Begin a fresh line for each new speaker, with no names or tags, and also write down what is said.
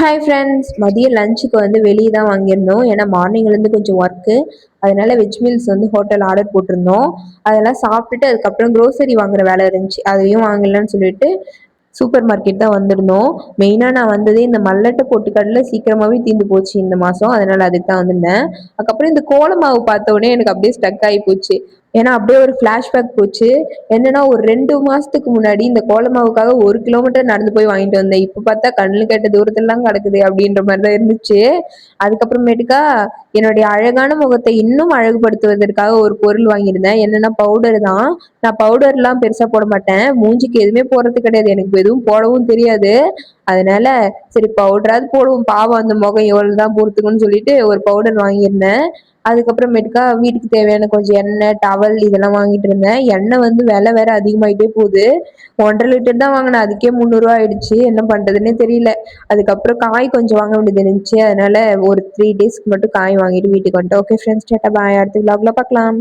Hi friends, மதியம் லஞ்சுக்கு வந்து வெளியே தான் வாங்கியிருந்தோம். ஏன்னா மார்னிங்லேருந்து கொஞ்சம் ஒர்க்கு, அதனால வெஜ் மீல்ஸ் வந்து ஹோட்டல் ஆர்டர் போட்டிருந்தோம். அதெல்லாம் சாப்பிட்டுட்டு அதுக்கப்புறம் க்ரோசரி வாங்குற வேலை இருந்துச்சு, அதையும் வாங்கலன்னு சொல்லிட்டு சூப்பர் மார்க்கெட் தான் வந்திருந்தோம். மெயினாக நான் வந்ததே இந்த மல்லட்டை பொட்டுக்கடலை சீக்கிரமாகவே தீர்ந்து போச்சு இந்த மாதம், அதனால அதுக்கு தான் வந்திருந்தேன். அதுக்கப்புறம் இந்த கோல மாவு பார்த்த உடனே எனக்கு அப்படியே ஸ்டக் ஆகி போச்சு. ஏன்னா அப்படியே ஒரு ஃப்ளாஷ்பேக் போச்சு. என்னன்னா ஒரு 2 மாசத்துக்கு முன்னாடி இந்த கோல மாவுக்காக 1 கிலோமீட்டர் நடந்து போய் வாங்கிட்டு வந்தேன். இப்போ பார்த்தா கண்ணு கெட்ட தூரத்துலலாம் கிடக்குது அப்படின்ற மாதிரி தான் இருந்துச்சு. அதுக்கப்புறமேட்டுக்கா என்னுடைய அழகான முகத்தை இன்னும் அழகுபடுத்துவதற்காக ஒரு பொருள் வாங்கியிருந்தேன். என்னன்னா பவுடர் தான். நான் பவுடர்லாம் பெருசா போட மாட்டேன், மூஞ்சிக்கு எதுவுமே போடுறது கிடையாது, எனக்கு எதுவும் போடவும் தெரியாது. அதனால சரி பவுடராது போடுவோம், பாவம் அந்த முகம் எவ்வளவுதான் பொறுத்துக்குன்னு சொல்லிட்டு ஒரு பவுடர் வாங்கியிருந்தேன். அதுக்கப்புறமேட்டுக்கா வீட்டுக்கு தேவையான கொஞ்சம் எண்ணெய், டவல் இதெல்லாம் வாங்கிட்டு இருந்தேன். எண்ணெய் வந்து விலை வேற அதிகமாயிட்டே போகுது. 1,5 லிட்டர் தான் வாங்கினேன், அதுக்கே 300 ரூபா ஆயிடுச்சு. என்ன பண்றதுன்னே தெரியல. அதுக்கப்புறம் காய் கொஞ்சம் வாங்க வேண்டியது இருந்துச்சு, அதனால ஒரு 3 டேஸ்க்கு மட்டும் காய் வாங்கிட்டு வீட்டுக்கு வந்துட்டேன். ஓகே ஃப்ரெண்ட்ஸ், டாட்டா பாய். அடுத்த vlogல பார்க்கலாம்.